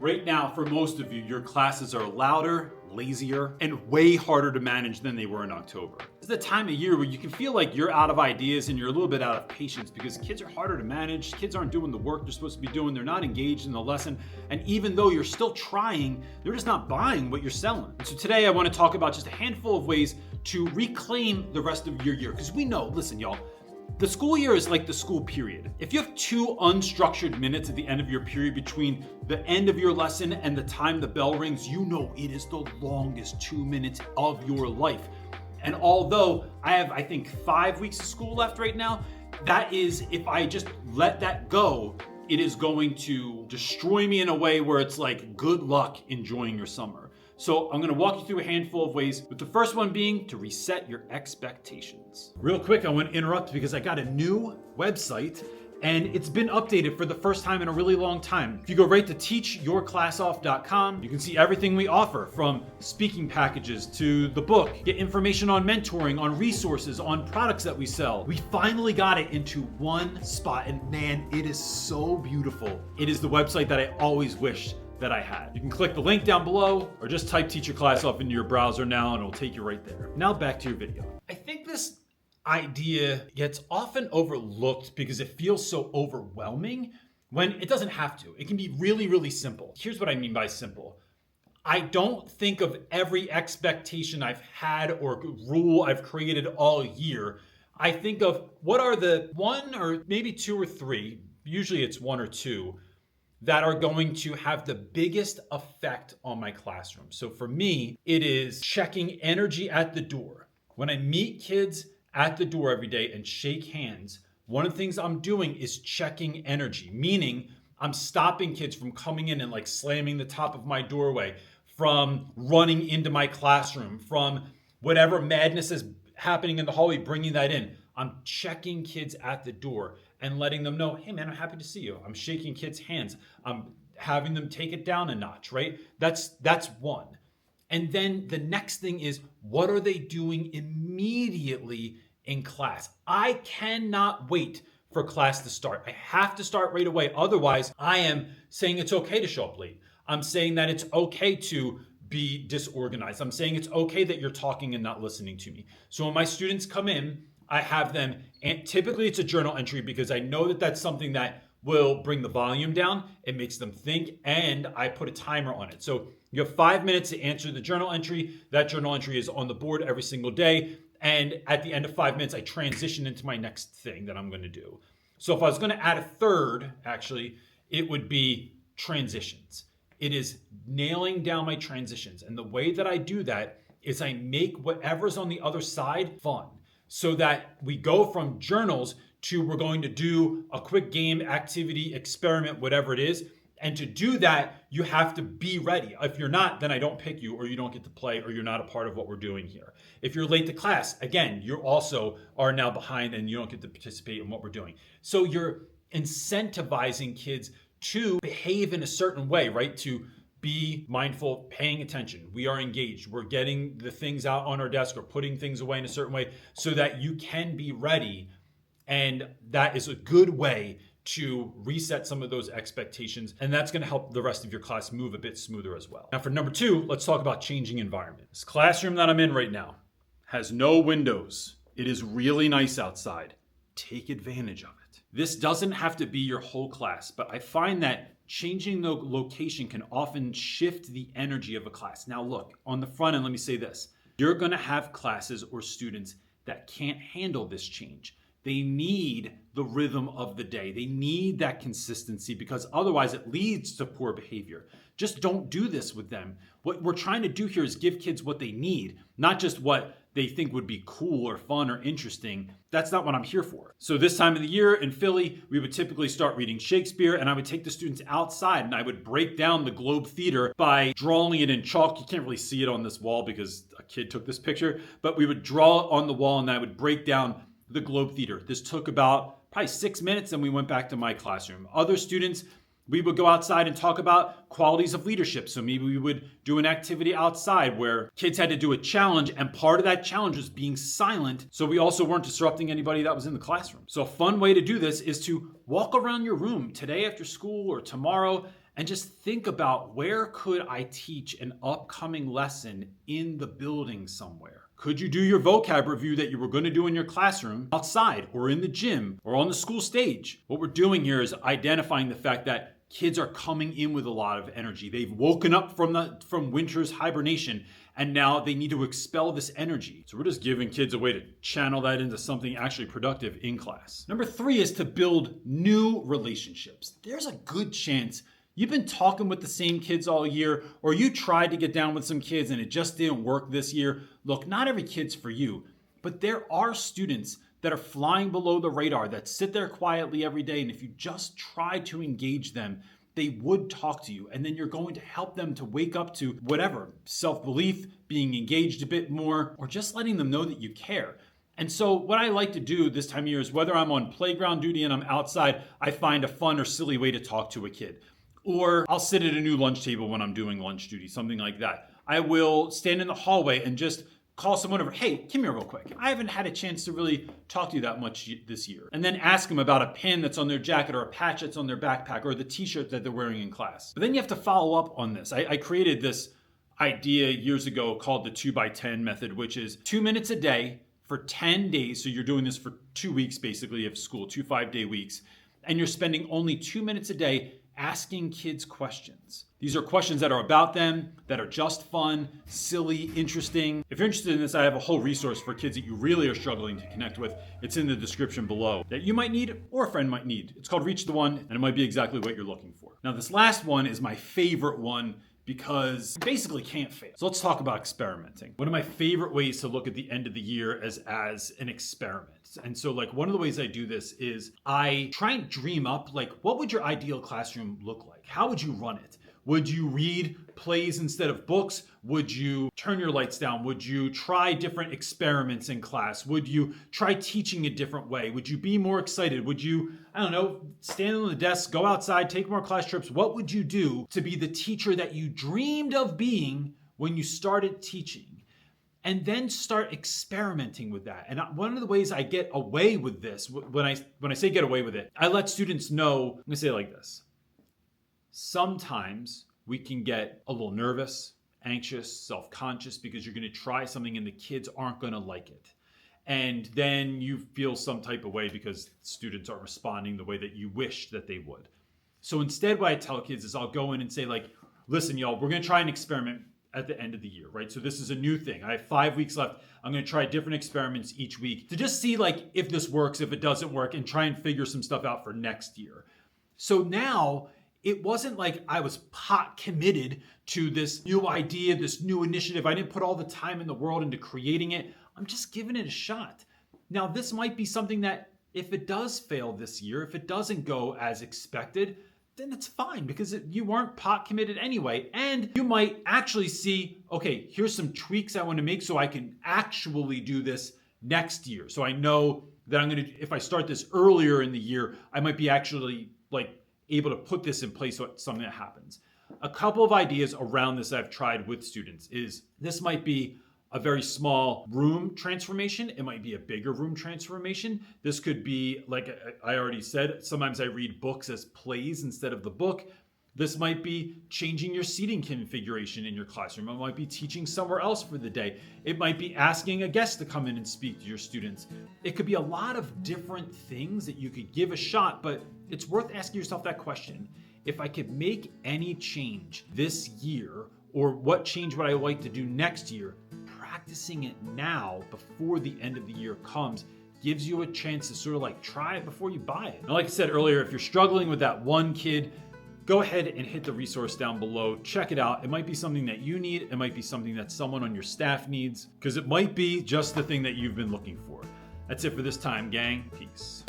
Right now, for most of you, your classes are louder, lazier, and way harder to manage than they were in October. It's the time of year where you can feel like you're out of ideas and you're a little bit out of patience because kids are harder to manage. Kids aren't doing the work they're supposed to be doing. They're not engaged in the lesson. And even though you're still trying, they're just not buying what you're selling. And so today I want to talk about just a handful of ways to reclaim the rest of your year. Because we know, listen, y'all, the school year is like the school period. If you have 2 unstructured minutes at the end of your period between the end of your lesson and the time the bell rings, you know it is the longest 2 minutes of your life. And although I have, I think, 5 weeks of school left right now, that is, if I just let that go, it is going to destroy me in a way where it's like, good luck enjoying your summer. So I'm gonna walk you through a handful of ways, with the first one being to reset your expectations. Real quick, I want to interrupt because I got a new website and it's been updated for the first time in a really long time. If you go right to teachyourclassoff.com, you can see everything we offer, from speaking packages to the book, get information on mentoring, on resources, on products that we sell. We finally got it into one spot, and man, it is so beautiful. It is the website that I always wished that I had. You can click the link down below or just type Teach Your Class Off into your browser now and it'll take you right there. Now back to your video. I think this idea gets often overlooked because it feels so overwhelming when it doesn't have to. It can be really, really simple. Here's what I mean by simple. I don't think of every expectation I've had or rule I've created all year. I think of what are the 1 or maybe 2 or 3, usually it's 1 or 2, that are going to have the biggest effect on my classroom. So for me, it is checking energy at the door. When I meet kids at the door every day and shake hands, one of the things I'm doing is checking energy, meaning I'm stopping kids from coming in and like slamming the top of my doorway, from running into my classroom, from whatever madness is happening in the hallway, bringing that in. I'm checking kids at the door and letting them know, hey man, I'm happy to see you. I'm shaking kids' hands. I'm having them take it down a notch, right? That's one. And then the next thing is, what are they doing immediately in class? I cannot wait for class to start. I have to start right away. Otherwise, I am saying it's okay to show up late. I'm saying that it's okay to be disorganized. I'm saying it's okay that you're talking and not listening to me. So when my students come in, I have them, and typically it's a journal entry because I know that that's something that will bring the volume down. It makes them think, and I put a timer on it. So you have 5 minutes to answer the journal entry. That journal entry is on the board every single day. And at the end of 5 minutes, I transition into my next thing that I'm going to do. So if I was going to add a third, actually, it would be transitions. It is nailing down my transitions. And the way that I do that is I make whatever's on the other side fun. So that we go from journals to we're going to do a quick game, activity, experiment, whatever it is. And to do that, you have to be ready. If you're not, then I don't pick you, or you don't get to play, or you're not a part of what we're doing here. If you're late to class, again, you also are now behind and you don't get to participate in what we're doing. So you're incentivizing kids to behave in a certain way, right? To be mindful, paying attention. We are engaged. We're getting the things out on our desk or putting things away in a certain way so that you can be ready. And that is a good way to reset some of those expectations. And that's going to help the rest of your class move a bit smoother as well. Now for number 2, let's talk about changing environment. This classroom that I'm in right now has no windows. It is really nice outside. Take advantage of it. This doesn't have to be your whole class, but I find that changing the location can often shift the energy of a class. Now look, on the front end, let me say this. You're gonna have classes or students that can't handle this change. They need the rhythm of the day. They need that consistency because otherwise it leads to poor behavior. Just don't do this with them. What we're trying to do here is give kids what they need, not just what they think would be cool or fun or interesting. That's not what I'm here for. So this time of the year in Philly, we would typically start reading Shakespeare, and I would take the students outside and I would break down the Globe Theater by drawing it in chalk. You can't really see it on this wall because a kid took this picture, but we would draw it on the wall and I would break down the Globe Theater. This took about probably 6 minutes and we went back to my classroom. Other students, we would go outside and talk about qualities of leadership. So maybe we would do an activity outside where kids had to do a challenge, and part of that challenge was being silent. So we also weren't disrupting anybody that was in the classroom. So a fun way to do this is to walk around your room today after school or tomorrow and just think about, where could I teach an upcoming lesson in the building somewhere? Could you do your vocab review that you were going to do in your classroom outside or in the gym or on the school stage? What we're doing here is identifying the fact that kids are coming in with a lot of energy. They've woken up from winter's hibernation, and now they need to expel this energy. So we're just giving kids a way to channel that into something actually productive in class. Number 3 is to build new relationships. There's a good chance you've been talking with the same kids all year, or you tried to get down with some kids and it just didn't work this year. Look, not every kid's for you, but there are students that are flying below the radar, that sit there quietly every day, and if you just try to engage them, they would talk to you, and then you're going to help them to wake up to whatever, self-belief, being engaged a bit more, or just letting them know that you care. And so what I like to do this time of year is, whether I'm on playground duty and I'm outside, I find a fun or silly way to talk to a kid. Or I'll sit at a new lunch table when I'm doing lunch duty, something like that. I will stand in the hallway and just call someone over. Hey, come here real quick. I haven't had a chance to really talk to you that much this year. And then ask them about a pin that's on their jacket, or a patch that's on their backpack, or the t-shirt that they're wearing in class. But then you have to follow up on this. I created this idea years ago called the 2x10 method, which is 2 minutes a day for 10 days. So you're doing this for 2 weeks, basically, of school, 2 5-day weeks. And you're spending only 2 minutes a day asking kids questions. These are questions that are about them, that are just fun, silly, interesting. If you're interested in this, I have a whole resource for kids that you really are struggling to connect with. It's in the description below, that you might need or a friend might need. It's called Reach the One, and it might be exactly what you're looking for. Now, this last one is my favorite one, because you basically can't fail. So let's talk about experimenting. One of my favorite ways to look at the end of the year is as an experiment. And so, like, one of the ways I do this is I try and dream up, like, what would your ideal classroom look like? How would you run it? Would you read plays instead of books? Would you turn your lights down? Would you try different experiments in class? Would you try teaching a different way? Would you be more excited? Would you, I don't know, stand on the desk, go outside, take more class trips? What would you do to be the teacher that you dreamed of being when you started teaching? And then start experimenting with that. And one of the ways I get away with this, when I say get away with it, I let students know, I'm gonna say it like this. Sometimes we can get a little nervous, anxious, self-conscious, because you're gonna try something and the kids aren't gonna like it. And then you feel some type of way because students aren't responding the way that you wish that they would. So instead, what I tell kids is I'll go in and say, like, listen, y'all, we're gonna try an experiment at the end of the year, right? So this is a new thing. I have 5 weeks left. I'm gonna try different experiments each week to just see, like, if this works, if it doesn't work, and try and figure some stuff out for next year. So now, it wasn't like I was pot committed to this new idea, this new initiative. I didn't put all the time in the world into creating it. I'm just giving it a shot. Now, this might be something that, if it does fail this year, if it doesn't go as expected, then it's fine, because you weren't pot committed anyway. And you might actually see, okay, here's some tweaks I want to make so I can actually do this next year. So I know that if I start this earlier in the year, I might be actually, like, able to put this in place so it's something that happens. A couple of ideas around this I've tried with students is, this might be a very small room transformation. It might be a bigger room transformation. This could be, like I already said, sometimes I read books as plays instead of the book. This might be changing your seating configuration in your classroom. It might be teaching somewhere else for the day. It might be asking a guest to come in and speak to your students. It could be a lot of different things that you could give a shot, but it's worth asking yourself that question. If I could make any change this year, or what change would I like to do next year, practicing it now before the end of the year comes gives you a chance to sort of, like, try it before you buy it. Now, like I said earlier, if you're struggling with that one kid, go ahead and hit the resource down below. Check it out. It might be something that you need. It might be something that someone on your staff needs, because it might be just the thing that you've been looking for. That's it for this time, gang. Peace.